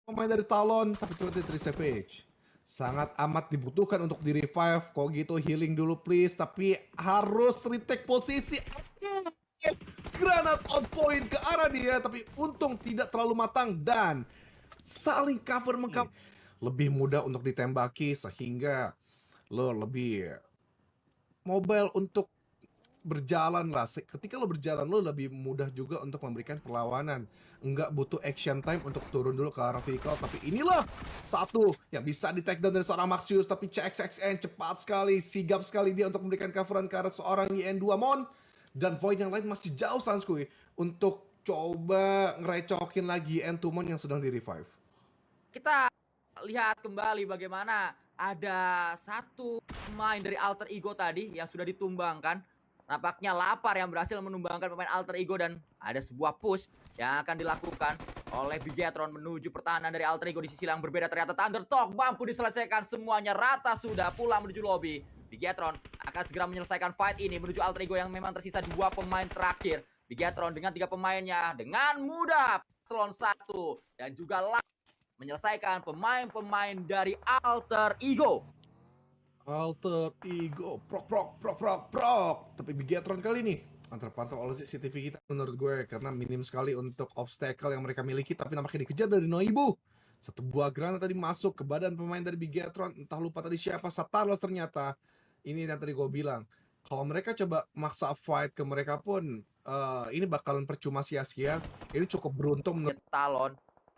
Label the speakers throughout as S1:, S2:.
S1: pemain dari Talon, tapi 23 Savage sangat amat dibutuhkan untuk di revive. Kok gitu healing dulu please, tapi harus retake posisi. Granat on point ke arah dia, tapi untung tidak terlalu matang dan saling cover mengcover. Lebih mudah untuk ditembaki sehingga lo lebih mobile untuk berjalan lah. Ketika lo berjalan lo lebih mudah juga untuk memberikan perlawanan. Enggak butuh action time untuk turun dulu ke arah vehicle. Tapi inilah satu yang bisa di take down dari seorang Maxius. Tapi CXXN cepat sekali, sigap sekali dia untuk memberikan coveran ke arah seorang YN2 Mon. Dan Void yang lain masih jauh Sanskui untuk coba ngerecokin lagi YN2 Mon yang sedang di revive.
S2: Kita lihat kembali bagaimana ada satu pemain dari Alter Ego tadi yang sudah ditumbangkan. Nampaknya Lapar yang berhasil menumbangkan pemain Alter Ego dan ada sebuah push yang akan dilakukan oleh Bigetron menuju pertahanan dari Alter Ego di sisi yang berbeda. Ternyata Thundertalk mampu diselesaikan semuanya rata sudah pulang menuju lobby. Bigetron akan segera menyelesaikan fight ini menuju Alter Ego yang memang tersisa 2 pemain terakhir. Bigetron dengan 3 pemainnya dengan mudah Paslon 1 dan juga menyelesaikan pemain-pemain dari Alter Ego.
S1: Alter Ego, prok. Tapi Bigetron kali ini terpantau oleh CCTV kita menurut gue karena minim sekali untuk obstacle yang mereka miliki, tapi nampaknya dikejar dari Noibu. Satu buah granat tadi masuk ke badan pemain dari Bigetron, entah lupa tadi siapa, Satarlos ternyata. Ini yang tadi gue bilang, kalau mereka coba maksa fight ke mereka pun ini bakalan percuma sia-sia. Ini cukup beruntung menurut
S2: Talon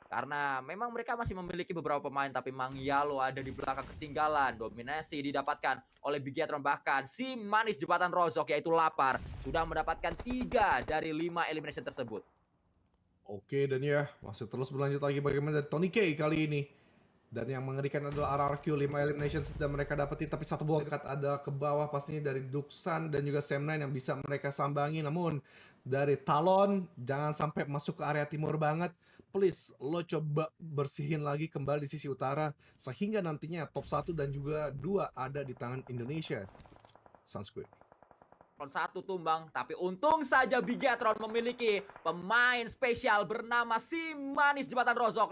S2: karena memang mereka masih memiliki beberapa pemain, tapi Mangyalo ada di belakang ketinggalan. Dominasi didapatkan oleh Bigetron, bahkan si manis jembatan Rozok yaitu Lapar sudah mendapatkan 3 dari 5 elimination tersebut.
S1: Oke, dan ya masih terus berlanjut lagi bagaimana dari Tony K kali ini. Dan yang mengerikan adalah RRQ 5 elimination sudah mereka dapetin, tapi satu buah dekat ada ke bawah pastinya dari Duxan dan juga Sam9 yang bisa mereka sambangi. Namun dari Talon jangan sampai masuk ke area timur banget. Please lo coba bersihin lagi kembali di sisi utara sehingga nantinya top 1 dan juga 2 ada di tangan Indonesia. Sunscreen.
S2: Satu tumbang, tapi untung saja Bigetron memiliki pemain spesial bernama si manis jembatan Rozok.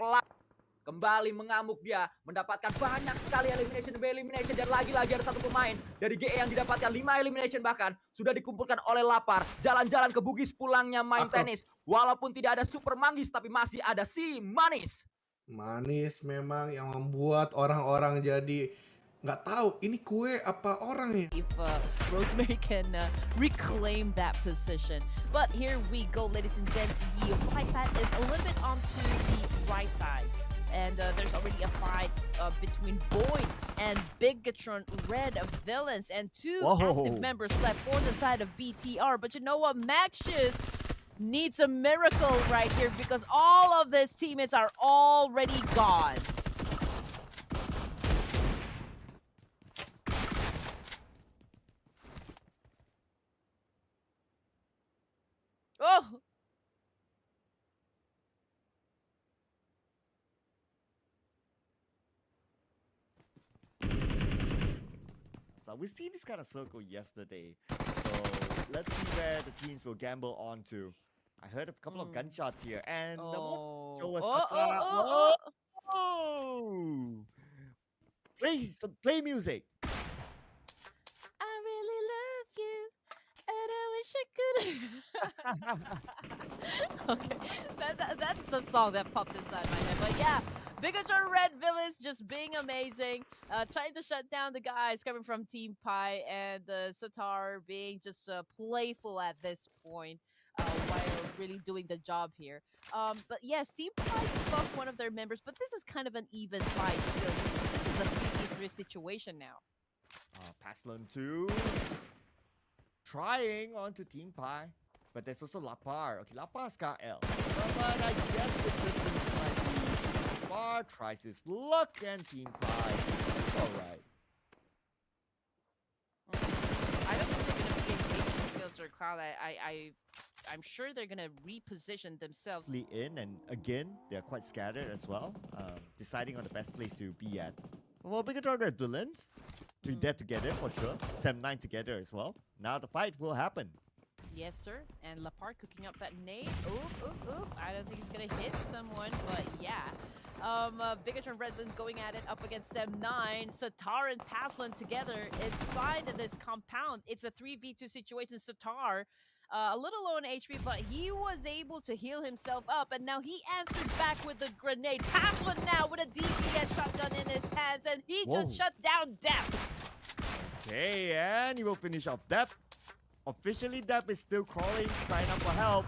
S2: Kembali mengamuk dia, mendapatkan banyak sekali elimination demi elimination, dan lagi-lagi ada satu pemain dari GE yang didapatkan 5 elimination, bahkan sudah dikumpulkan oleh Lapar. Jalan-jalan ke Bugis pulangnya main tenis, walaupun tidak ada Super Manggis tapi masih ada si Manis.
S1: Manis memang yang membuat orang-orang jadi nggak tahu ini kue apa orang nih.
S3: If Rosemary can reclaim that position. But here we go, ladies and gents. The fight path is a little bit onto the right side. And there's already a fight between Boyd and Bigetron Red Villains, and 2 active members left for the side of BTR. But you know what? Maxius needs a miracle right here because all of his teammates are already gone. Oh!
S4: So we see this kind of circle yesterday. So let's see where the teams will gamble onto. I heard a couple of gunshots here, and show us play music.
S3: I really love you, and I wish I could. Okay, that's the song that popped inside my head. But yeah, Bigetron Red Villains just being amazing, trying to shut down the guys coming from Team Pi, and Satar being just playful at this point. While really doing the job here. But yes, Team Pi lost one of their members, but this is kind of an even fight still. This is a 3v3 situation now.
S4: Paslon 2 trying onto Team Pi, but there's also Lapar. Okay, Lapar's got L. But I guess the distance might be far. Tries his luck, and Team Pi is alright.
S3: I don't think they're gonna be engaging skills or Cloud. I'm sure they're gonna reposition themselves.
S4: In, and again, they're quite scattered as well, deciding on the best place to be at. Well, Bigetron Red Villains, they're together for sure. Sam9 together as well. Now the fight will happen.
S3: Yes, sir. And Lapart cooking up that nade. Oop. I don't think he's gonna hit someone, but yeah. Bigatron Redland going at it up against Sem9. Satar and Paslan together inside this compound. It's a 3v2 situation. Satar, a little low on HP, but he was able to heal himself up, and now he answered back with a grenade. Paslan now with a DPS shotgun in his hands, and he just
S4: Whoa.
S3: shut down Death.
S4: Okay, and he will finish off Depp. Officially, Depp is still calling, crying out for help.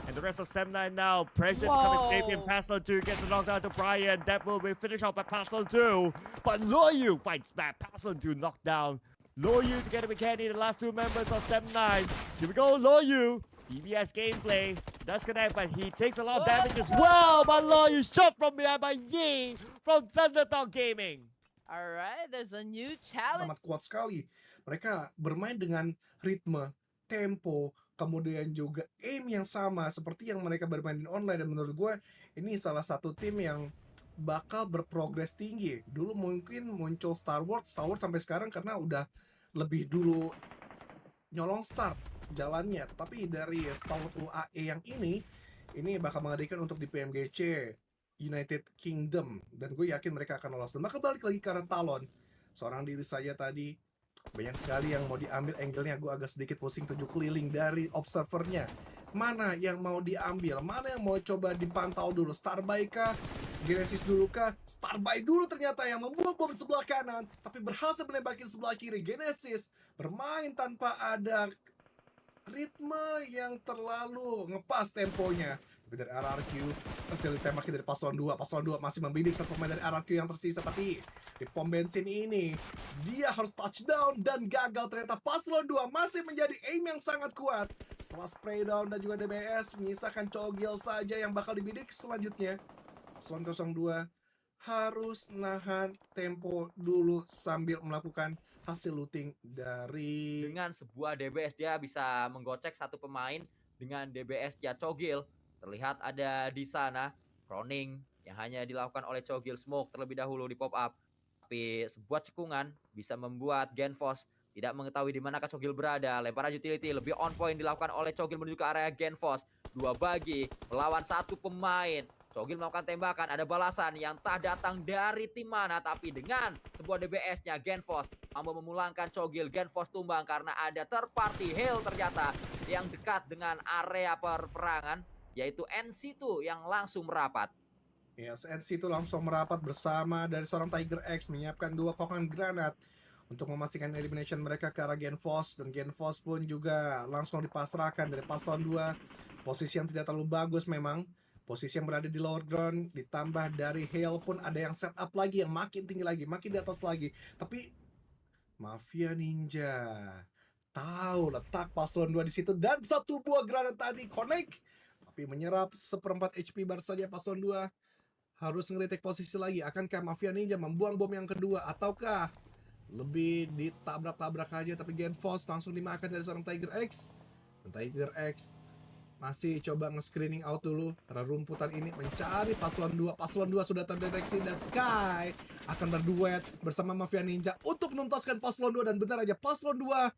S4: And the rest of Sem9 now, pressured to come and save him.
S3: Whoa.
S4: Paslo 2 gets a knockdown to Brian. Depp will be finished off by Paslo 2. But Loyu fights back. Paslo 2 knocked down. Loyu together with Kenny, the last two members of Sem9. Here we go, Loyu. EBS gameplay does connect, but he takes a lot of damage as well. But Loyu shot from behind by Yi from Thundertalk Gaming.
S3: All right, there's a new challenge.
S1: Amat kuat sekali. Mereka bermain dengan ritme, tempo, kemudian juga aim yang sama seperti yang mereka bermain di online, dan menurut gue ini salah satu tim yang bakal berprogres tinggi. Dulu mungkin muncul Star Wars sampai sekarang karena udah lebih dulu nyolong start jalannya, tapi dari Star Wars UAE yang ini bakal menghadirkan untuk di PMGC United Kingdom, dan gue yakin mereka akan lolos. Dan bakal balik lagi ke arah Talon. Seorang diri saja tadi banyak sekali yang mau diambil angle-nya. Gue agak sedikit pusing 7 keliling dari observernya. Mana yang mau diambil, mana yang mau coba dipantau dulu. Starbuy kah? Genesis dulu kah? Starbuy dulu ternyata yang membuat bom sebelah kanan, tapi berhasil menembakin sebelah kiri. Genesis bermain tanpa ada ritme yang terlalu ngepas temponya. Tapi dari RRQ hasil ditembaki dari paslon 2. Paslon 2 masih membidik satu pemain dari RRQ yang tersisa, tapi di pom bensin ini dia harus touchdown dan gagal. Ternyata paslon 2 masih menjadi aim yang sangat kuat. Setelah spray down dan juga DBS, menyisakan Cogil saja yang bakal dibidik selanjutnya. Paslon 02 harus nahan tempo dulu sambil melakukan hasil looting dari
S2: Dengan sebuah DBS dia bisa menggocek satu pemain dengan DBS-nya Cogil. Terlihat ada di sana Croning yang hanya dilakukan oleh Cogil. Smoke terlebih dahulu di pop up. Tapi sebuah cekungan bisa membuat Genfos tidak mengetahui di manakah Cogil berada. Lemparan utility lebih on point dilakukan oleh Cogil menuju ke area Genfos. 2 bagi melawan 1 pemain. Cogil melakukan tembakan, ada balasan yang tak datang dari tim mana, tapi dengan sebuah DBS-nya Genfos mampu memulangkan Cogil. Genfos tumbang karena ada third party hail ternyata yang dekat dengan area perperangan, yaitu NC2 yang langsung merapat.
S1: Yes, NC itu langsung merapat bersama dari seorang Tiger X, menyiapkan 2 kokan granat untuk memastikan elimination mereka ke arah Genfos, dan Genfos pun juga langsung dipasrahkan dari paslon 2. Posisi yang tidak terlalu bagus memang. Posisi yang berada di lower ground, ditambah dari hail pun ada yang setup lagi yang makin tinggi lagi, makin di atas lagi. Tapi Mafia Ninja tahu letak paslon 2 di situ, dan satu buah granat tadi connect, tapi menyerap seperempat HP baru saja. Paslon 2 harus ngeritik posisi lagi. Akankah Mafia Ninja membuang bom yang kedua, ataukah lebih ditabrak-tabrak aja? Tapi Genfos langsung dimakan dari seorang Tiger X, dan Tiger X masih coba nge-screening out dulu rumputan ini, mencari paslon 2. Paslon 2 sudah terdeteksi, dan Sky akan berduet bersama Mafia Ninja untuk menuntaskan paslon 2. Dan benar aja, paslon 2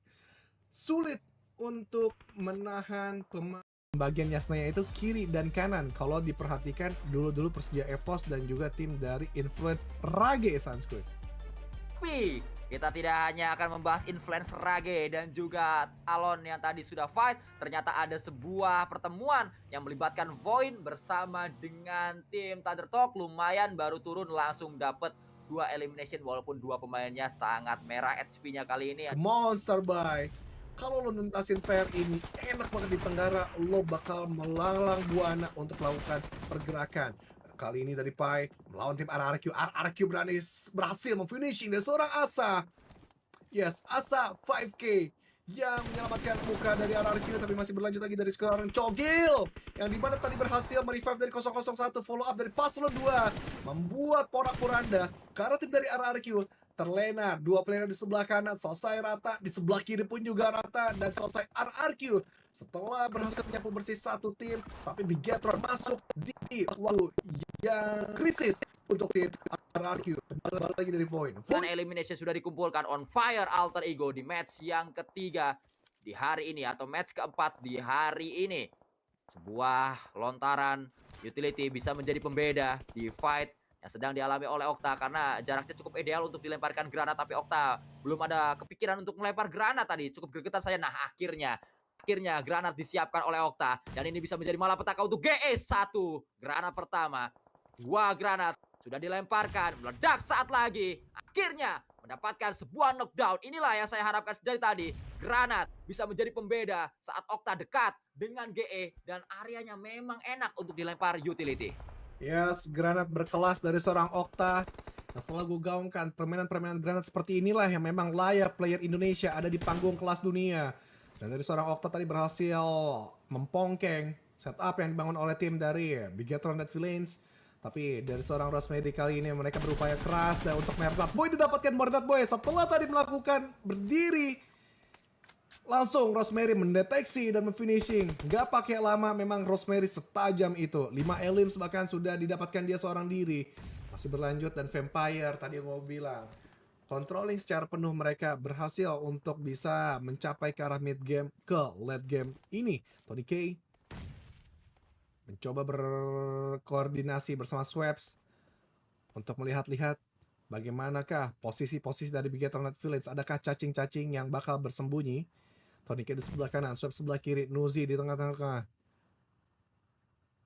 S1: sulit untuk menahan bagian Yasnaya itu kiri dan kanan. Kalau diperhatikan dulu Persija EVOS dan juga tim dari Influence Rage Sunsquid.
S2: Tapi kita tidak hanya akan membahas influence Rage dan juga Talon yang tadi sudah fight. Ternyata ada sebuah pertemuan yang melibatkan Void bersama dengan tim Thundertalk. Lumayan baru turun langsung dapat 2 elimination, walaupun 2 pemainnya sangat merah HP-nya kali ini.
S1: Monster Boy, kalau lo nuntasin pair ini enak banget di Tenggara, lo bakal melalang buana untuk melakukan pergerakan. Kali ini dari Pai melawan tim RRQ. RRQ berhasil memfinishing dari seorang Asa. Yes, Asa 5K yang menyelamatkan muka dari RRQ, tapi masih berlanjut lagi dari seorang Cogil yang dimana tadi berhasil merevive dari 001. Follow up dari paslon 2 membuat porak-poranda karena tim dari RRQ terlena. 2 player di sebelah kanan selesai rata, di sebelah kiri pun juga rata, dan selesai RRQ setelah berhasil menyapu bersih 1 tim. Tapi Bigatron masuk di waktu yang krisis untuk tim RRQ. Kembali lagi dari Void.
S2: Dan elimination sudah dikumpulkan on fire alter ego di match yang ketiga di hari ini, atau match keempat di hari ini. Sebuah lontaran utility bisa menjadi pembeda di fight yang sedang dialami oleh Okta karena jaraknya cukup ideal untuk dilemparkan granat, tapi Okta belum ada kepikiran untuk melempar granat tadi, cukup gregetan saja. Nah, akhirnya granat disiapkan oleh Okta dan ini bisa menjadi malapetaka untuk GE1. Granat pertama, 2 granat sudah dilemparkan, meledak saat lagi. Akhirnya mendapatkan sebuah knockdown. Inilah yang saya harapkan dari tadi. Granat bisa menjadi pembeda saat Okta dekat dengan GE dan areanya memang enak untuk dilempar utility.
S1: Yes, granat berkelas dari seorang Okta. Yang selalu gue gaungkan, permainan-permainan granat seperti inilah yang memang layak player Indonesia ada di panggung kelas dunia. Dan dari seorang Okta tadi berhasil mempongkeng setup yang dibangun oleh tim dari Bigetron dan Villains. Tapi dari seorang Rosemary kali ini mereka berupaya keras dan untuk Mernat Boy didapatkan Mernat Boy setelah tadi melakukan berdiri. Langsung Rosemary mendeteksi dan memfinishing. Gak pakai lama, memang Rosemary setajam itu. 5 elims bahkan sudah didapatkan dia seorang diri. Masih berlanjut dan Vampire tadi yang gue bilang. Controlling secara penuh mereka berhasil untuk bisa mencapai ke arah mid game ke late game ini. Tony K mencoba berkoordinasi bersama Swaps untuk melihat-lihat bagaimanakah posisi-posisi dari Bigetron Village. Adakah cacing-cacing yang bakal bersembunyi? Tony K di sebelah kanan, Swap sebelah kiri, Nuzi di tengah-tengah.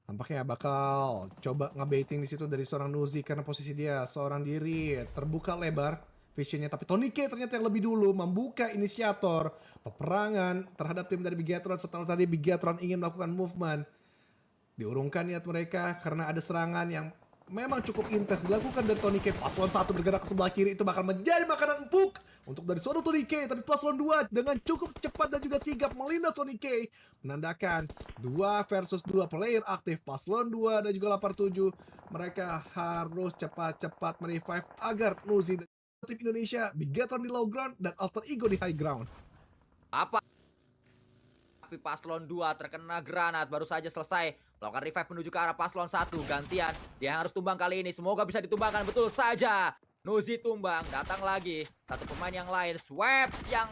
S1: Tampaknya bakal coba ngebaiting di situ dari seorang Nuzi karena posisi dia seorang diri terbuka lebar visionnya, tapi Tony K ternyata yang lebih dulu membuka inisiator peperangan terhadap tim dari Bigetron setelah tadi Bigetron ingin melakukan movement. Diurungkan niat mereka karena ada serangan yang memang cukup intens dilakukan dari Tony K. Paslon 1 bergerak ke sebelah kiri, itu bakal menjadi makanan empuk untuk dari seorang Tony K. Tapi paslon 2 dengan cukup cepat dan juga sigap melindas Tony K, menandakan 2 versus 2 player aktif. Paslon 2 dan juga lapar 7, mereka harus cepat-cepat merevive agar Nuzi dan tim Indonesia Bigetron di low ground dan Alter Ego di high ground.
S2: Apa? Tapi paslon 2 terkena granat, baru saja selesai melakukan revive menuju ke arah paslon 1. Gantian, dia harus tumbang kali ini. Semoga bisa ditumbangkan, betul saja. Nuzi tumbang, datang lagi satu pemain yang lain, Swaps yang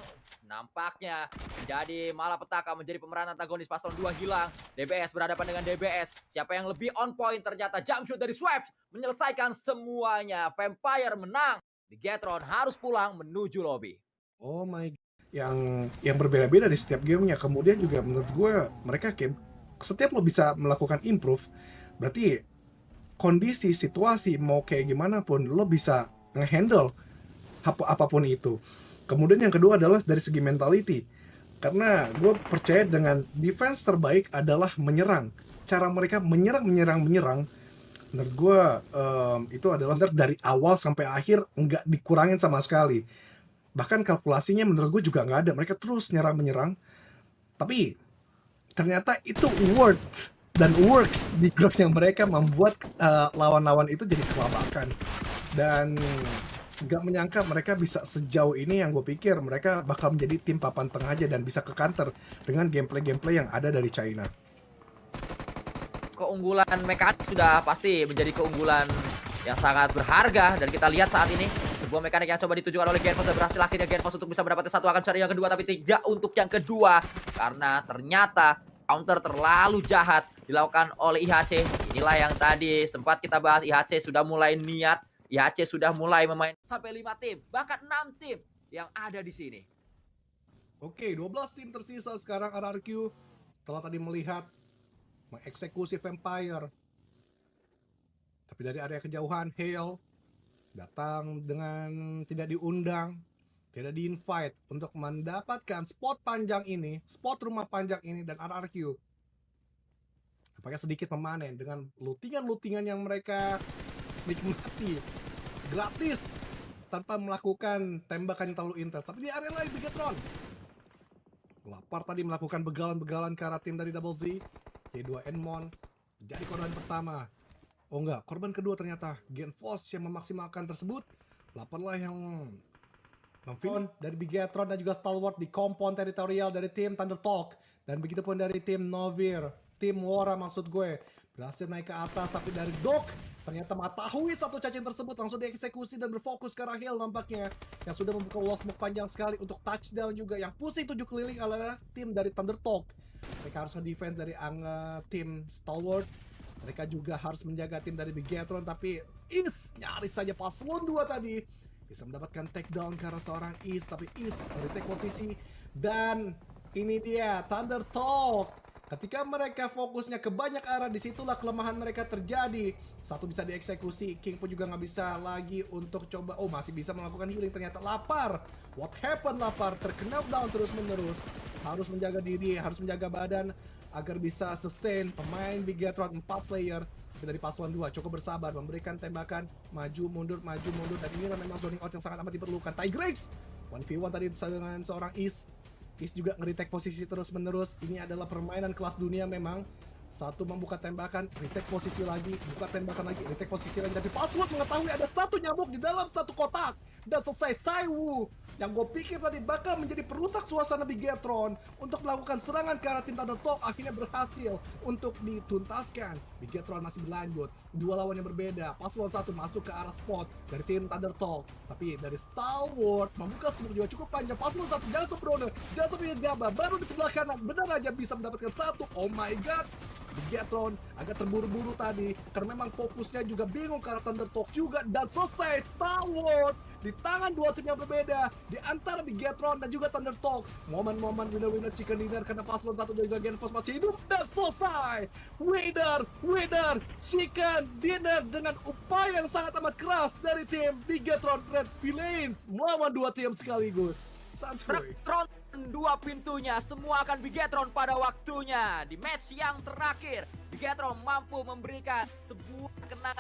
S2: nampaknya menjadi malapetaka, menjadi pemeran antagonis. Paslon 2 hilang, DBS berhadapan dengan DBS. Siapa yang lebih on point? Ternyata jump shoot dari Swaps menyelesaikan semuanya. Vampire menang. Bigetron harus pulang menuju lobby.
S1: Oh my god. Yang berbeda-beda di setiap gamenya. Kemudian juga menurut gue mereka kayak setiap lo bisa melakukan improve, berarti kondisi situasi mau kayak gimana pun lo bisa ngehandle apapun itu. Kemudian yang kedua adalah dari segi mentality, karena gue percaya dengan defense terbaik adalah menyerang. Cara mereka menyerang menurut gue itu adalah dari awal sampai akhir nggak dikurangin sama sekali. Bahkan kalkulasinya menurut gue juga nggak ada. Mereka terus menyerang. Tapi ternyata itu worth dan works di grup yang mereka membuat lawan-lawan itu jadi kelabakan. Dan nggak menyangka mereka bisa sejauh ini. Yang gue pikir mereka bakal menjadi tim papan tengah aja dan bisa ke counter dengan gameplay-gameplay yang ada dari China.
S2: Keunggulan mekanik sudah pasti menjadi keunggulan yang sangat berharga, dan kita lihat saat ini sebuah mekanik yang coba ditujukan oleh Genfos dan berhasil akhirnya Genfos untuk bisa mendapatkan satu, akan cari yang kedua tapi tidak untuk yang kedua karena ternyata counter terlalu jahat dilakukan oleh IHC. Inilah yang tadi sempat kita bahas, IHC sudah mulai niat, IHC sudah mulai memain sampai 5 tim, bahkan 6 tim yang ada di sini.
S1: Oke, 12 tim tersisa sekarang RRQ setelah tadi melihat mengeksekusi Vampire. Tapi dari area kejauhan, Hale datang dengan tidak diundang, tidak di-invite untuk mendapatkan spot panjang ini, spot rumah panjang ini, dan RRQ tampaknya sedikit memanen dengan lootingan-lootingan yang mereka nikmati gratis tanpa melakukan tembakan yang terlalu intens. Tapi di area lain Bigetron lapar tadi melakukan begalan-begalan ke arah tim dari Double Z. J2 Enmon jadi korban pertama. Oh enggak, korban kedua ternyata Genfos yang memaksimalkan tersebut. Laparlah yang memfin dari Bigetron dan juga Stalwart di compound teritorial dari tim Thunder Talk. Dan begitu pun dari tim Novir, tim Wora maksud gue. Berhasil naik ke atas, tapi dari Dok ternyata mengetahui satu cacing tersebut, langsung dieksekusi dan berfokus ke arah Hill nampaknya. Yang sudah membuka wall smoke panjang sekali untuk touchdown juga. Yang pusing 7 keliling adalah tim dari Thunder Talk. Mereka harus nge-defense dari tim Stalwart. Mereka juga harus menjaga tim dari Bigetron, tapi Is nyaris saja paslon 2 tadi bisa mendapatkan takedown karena seorang Is, tapi Is retake posisi. Dan ini dia Thunder Talk. Ketika mereka fokusnya ke banyak arah, disitulah kelemahan mereka terjadi. Satu bisa dieksekusi, King pun juga nggak bisa lagi untuk coba. Oh, masih bisa melakukan healing, ternyata Lapar. What happened Lapar? Terkena down terus-menerus. Harus menjaga diri, harus menjaga badan agar bisa sustain. Pemain Bigetron 4 player dari paslon 2 cukup bersabar, memberikan tembakan maju mundur, dan inilah memang zoning out yang sangat amat diperlukan. Tigrex 1v1 tadi dengan seorang Is juga nge-retake posisi terus-menerus. Ini adalah permainan kelas dunia memang. Satu membuka tembakan, retake posisi lagi, buka tembakan lagi, retake posisi lagi. Tapi Password mengetahui ada satu nyamuk di dalam satu kotak. Dan selesai Saiwu yang gue pikir tadi bakal menjadi perusak suasana Bigetron untuk melakukan serangan ke arah tim Thunder Talk akhirnya berhasil untuk dituntaskan. Bigetron masih berlanjut, dua lawan yang berbeda. Paslon 1 masuk ke arah spot dari tim Thunder Talk, tapi dari Stalwart membuka smoke juga cukup panjang. Paslon 1 jangan sembrono, jangan sampai gabah, baru di sebelah kanan benar aja bisa mendapatkan satu. Oh my god, Bigetron agak terburu-buru tadi karena memang fokusnya juga bingung karena Thunder Talk juga. Dan selesai Stalwart di tangan dua tim yang berbeda di antara Bigetron dan juga Thunder Talk. Momen-momen winner-winner chicken dinner karena paslon 1 dan juga Genfos masih hidup. Dan selesai winner chicken dinner dengan upaya yang sangat amat keras dari tim Bigetron Red Villains melawan dua tim sekaligus. Sanskoy.
S2: Bigetron dua pintunya, semua akan Bigetron pada waktunya. Di match yang terakhir, Bigetron mampu memberikan sebuah kenangan